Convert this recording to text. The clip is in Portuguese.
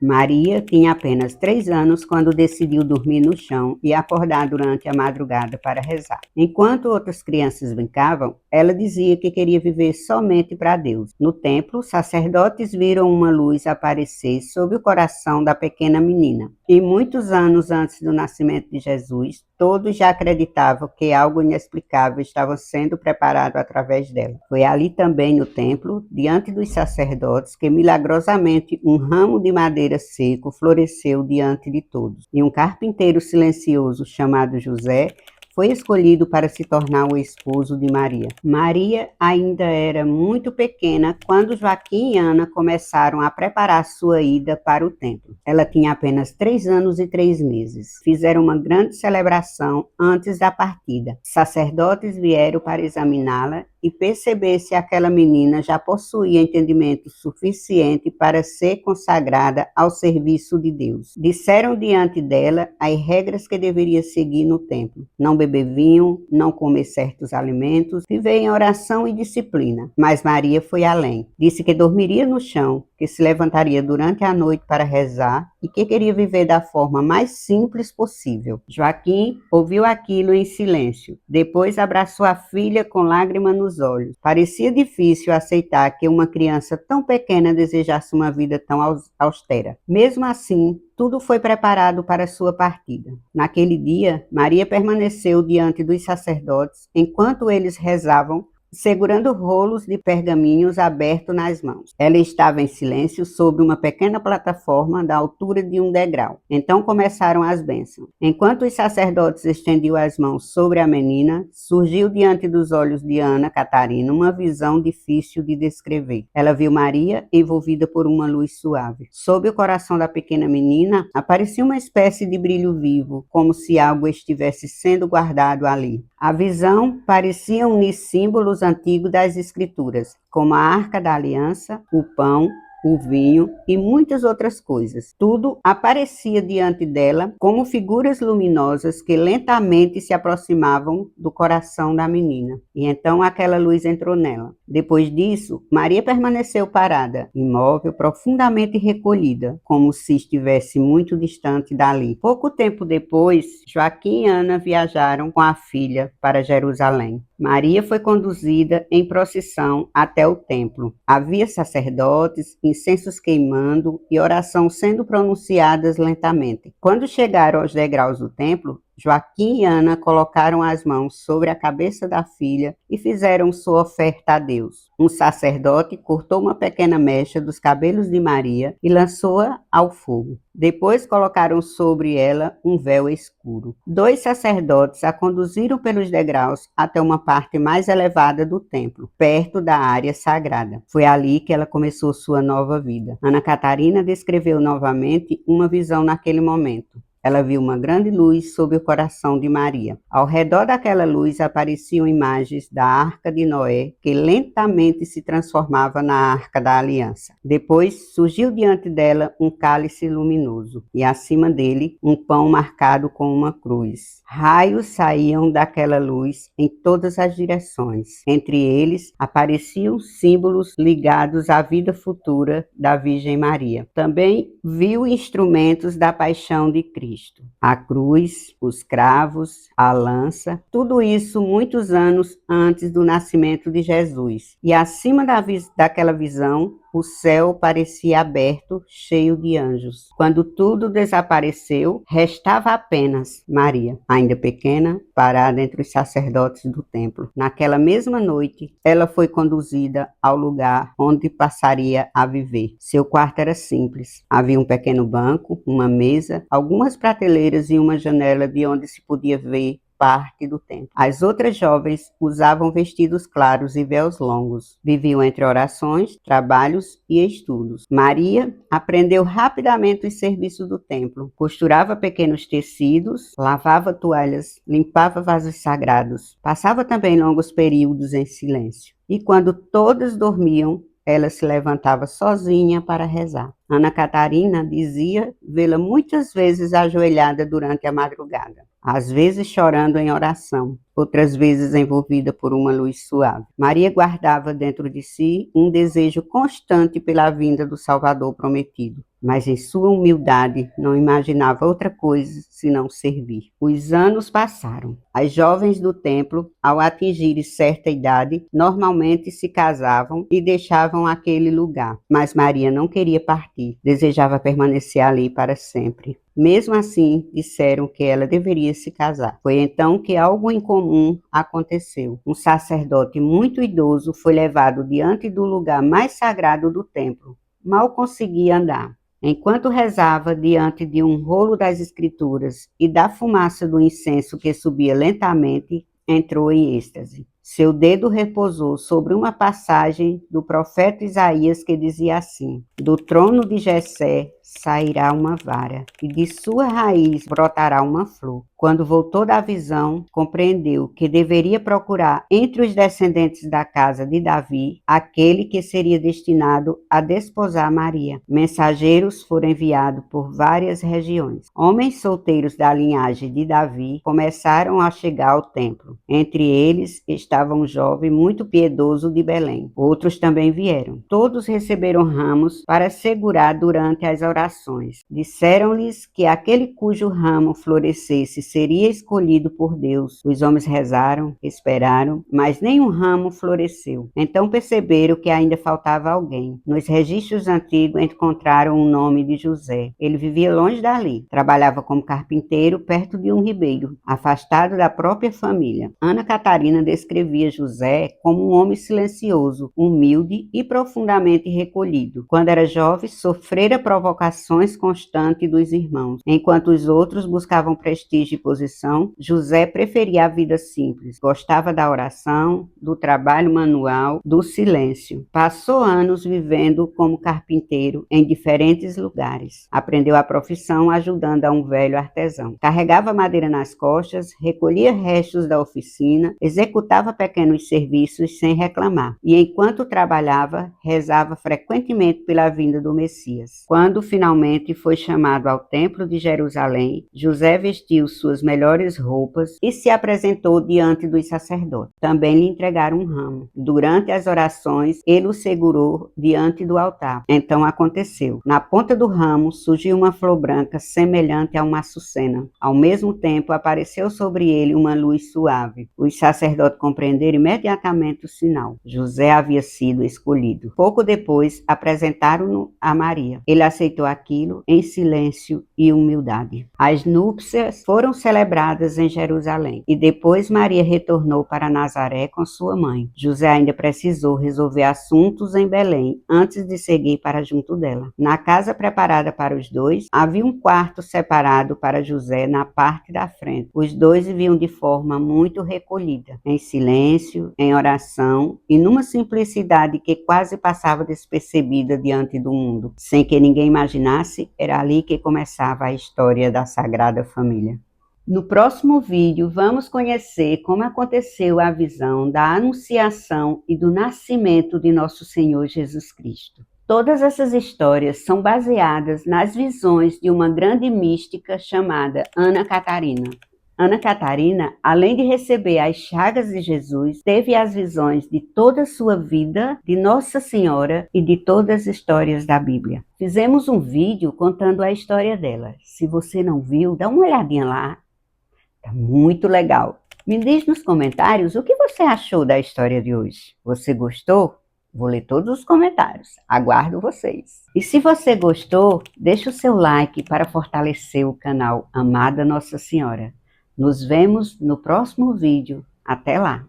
Maria tinha apenas 3 anos quando decidiu dormir no chão e acordar durante a madrugada para rezar. Enquanto outras crianças brincavam, ela dizia que queria viver somente para Deus. No templo, sacerdotes viram uma luz aparecer sobre o coração da pequena menina. E muitos anos antes do nascimento de Jesus, todos já acreditavam que algo inexplicável estava sendo preparado através dela. Foi ali também no templo, diante dos sacerdotes, que milagrosamente um ramo de madeira seco floresceu diante de todos. E um carpinteiro silencioso chamado José foi escolhido para se tornar o esposo de Maria. Maria ainda era muito pequena quando Joaquim e Ana começaram a preparar sua ida para o templo. Ela tinha apenas 3 anos e 3 meses. Fizeram uma grande celebração antes da partida. Sacerdotes vieram para examiná-la e perceber se aquela menina já possuía entendimento suficiente para ser consagrada ao serviço de Deus. Disseram diante dela as regras que deveria seguir no templo: não beber vinho, não comer certos alimentos, viver em oração e disciplina. Mas Maria foi além. Disse que dormiria no chão, que se levantaria durante a noite para rezar e que queria viver da forma mais simples possível. Joaquim ouviu aquilo em silêncio. Depois abraçou a filha com lágrimas nos olhos. Parecia difícil aceitar que uma criança tão pequena desejasse uma vida tão austera. Mesmo assim, tudo foi preparado para sua partida. Naquele dia, Maria permaneceu diante dos sacerdotes enquanto eles rezavam, segurando rolos de pergaminhos abertos nas mãos. Ela estava em silêncio sobre uma pequena plataforma da altura de um degrau. Então começaram as bênçãos. Enquanto os sacerdotes estendiam as mãos sobre a menina, surgiu diante dos olhos de Ana Catarina uma visão difícil de descrever. Ela viu Maria envolvida por uma luz suave. Sob o coração da pequena menina aparecia uma espécie de brilho vivo, como se algo estivesse sendo guardado ali. A visão parecia unir símbolos antigos das Escrituras, como a Arca da Aliança, o pão, o vinho e muitas outras coisas. Tudo aparecia diante dela como figuras luminosas que lentamente se aproximavam do coração da menina. E então aquela luz entrou nela. Depois disso, Maria permaneceu parada, imóvel, profundamente recolhida, como se estivesse muito distante dali. Pouco tempo depois, Joaquim e Ana viajaram com a filha para Jerusalém. Maria foi conduzida em procissão até o templo. Havia sacerdotes, incensos queimando e oração sendo pronunciadas lentamente. Quando chegaram aos degraus do templo, Joaquim e Ana colocaram as mãos sobre a cabeça da filha e fizeram sua oferta a Deus. Um sacerdote cortou uma pequena mecha dos cabelos de Maria e lançou-a ao fogo. Depois colocaram sobre ela um véu escuro. 2 sacerdotes a conduziram pelos degraus até uma parte mais elevada do templo, perto da área sagrada. Foi ali que ela começou sua nova vida. Ana Catarina descreveu novamente uma visão naquele momento. Ela viu uma grande luz sob o coração de Maria. Ao redor daquela luz apareciam imagens da Arca de Noé, que lentamente se transformava na Arca da Aliança. Depois surgiu diante dela um cálice luminoso, e acima dele um pão marcado com uma cruz. Raios saíam daquela luz em todas as direções. Entre eles apareciam símbolos ligados à vida futura da Virgem Maria. Também viu instrumentos da paixão de Cristo. A cruz, os cravos, a lança, tudo isso muitos anos antes do nascimento de Jesus. E acima daquela visão, o céu parecia aberto, cheio de anjos. Quando tudo desapareceu, restava apenas Maria, ainda pequena, parada entre os sacerdotes do templo. Naquela mesma noite, ela foi conduzida ao lugar onde passaria a viver. Seu quarto era simples. Havia um pequeno banco, uma mesa, algumas prateleiras e uma janela de onde se podia ver parte do templo. As outras jovens usavam vestidos claros e véus longos. Viviam entre orações, trabalhos e estudos. Maria aprendeu rapidamente os serviços do templo. Costurava pequenos tecidos, lavava toalhas, limpava vasos sagrados. Passava também longos períodos em silêncio. E quando todos dormiam, ela se levantava sozinha para rezar. Ana Catarina dizia vê-la muitas vezes ajoelhada durante a madrugada, às vezes chorando em oração, outras vezes envolvida por uma luz suave. Maria guardava dentro de si um desejo constante pela vinda do Salvador prometido. mas em sua humildade não imaginava outra coisa senão servir. Os anos passaram. As jovens do templo, ao atingirem certa idade, normalmente se casavam e deixavam aquele lugar. Mas Maria não queria partir, desejava permanecer ali para sempre. Mesmo assim, disseram que ela deveria se casar. Foi então que algo incomum aconteceu. Um sacerdote muito idoso foi levado diante do lugar mais sagrado do templo. Mal conseguia andar. Enquanto rezava diante de um rolo das escrituras e da fumaça do incenso que subia lentamente, entrou em êxtase. Seu dedo repousou sobre uma passagem do profeta Isaías que dizia assim: do trono de Jessé sairá uma vara, e de sua raiz brotará uma flor. Quando voltou da visão, compreendeu que deveria procurar entre os descendentes da casa de Davi aquele que seria destinado a desposar Maria. Mensageiros foram enviados por várias regiões. Homens solteiros da linhagem de Davi começaram a chegar ao templo. Entre eles estava um jovem muito piedoso de Belém. Outros também vieram. Todos receberam ramos para segurar durante as orações. Disseram-lhes que aquele cujo ramo florescesse seria escolhido por Deus. Os homens rezaram, esperaram, mas nenhum ramo floresceu. Então perceberam que ainda faltava alguém. Nos registros antigos encontraram o nome de José. Ele vivia longe dali. Trabalhava como carpinteiro perto de um ribeiro, afastado da própria família. Ana Catarina descrevia José como um homem silencioso, humilde e profundamente recolhido. Quando era jovem, sofrera provocações constantes dos irmãos. Enquanto os outros buscavam prestígio e posição, José preferia a vida simples. Gostava da oração, do trabalho manual, do silêncio. Passou anos vivendo como carpinteiro em diferentes lugares. Aprendeu a profissão ajudando a um velho artesão. Carregava madeira nas costas, recolhia restos da oficina, executava pequenos serviços sem reclamar. E enquanto trabalhava, rezava frequentemente pela vinda do Messias. Quando finalmente foi chamado ao templo de Jerusalém, José vestiu suas melhores roupas e se apresentou diante dos sacerdotes. Também lhe entregaram um ramo. Durante as orações, ele o segurou diante do altar. Então aconteceu. Na ponta do ramo surgiu uma flor branca semelhante a uma açucena. Ao mesmo tempo, apareceu sobre ele uma luz suave. Os sacerdotes compreenderam imediatamente o sinal. José havia sido escolhido. Pouco depois, apresentaram-no a Maria. Ele aceitou aquilo em silêncio e humildade. As núpcias foram celebradas em Jerusalém e depois Maria retornou para Nazaré com sua mãe. José ainda precisou resolver assuntos em Belém antes de seguir para junto dela. Na casa preparada para os dois, havia um quarto separado para José na parte da frente. Os dois viviam de forma muito recolhida, em silêncio, em oração e numa simplicidade que quase passava despercebida diante do mundo. Sem que ninguém imaginasse, era ali que começava a história da Sagrada Família. No próximo vídeo, vamos conhecer como aconteceu a visão da Anunciação e do nascimento de nosso Senhor Jesus Cristo. Todas essas histórias são baseadas nas visões de uma grande mística chamada Ana Catarina. Ana Catarina, além de receber as chagas de Jesus, teve as visões de toda a sua vida, de Nossa Senhora e de todas as histórias da Bíblia. Fizemos um vídeo contando a história dela. Se você não viu, dá uma olhadinha lá. Tá muito legal. Me diz nos comentários o que você achou da história de hoje. Você gostou? Vou ler todos os comentários. Aguardo vocês. E se você gostou, deixa o seu like para fortalecer o canal Amada Nossa Senhora. Nos vemos no próximo vídeo. Até lá!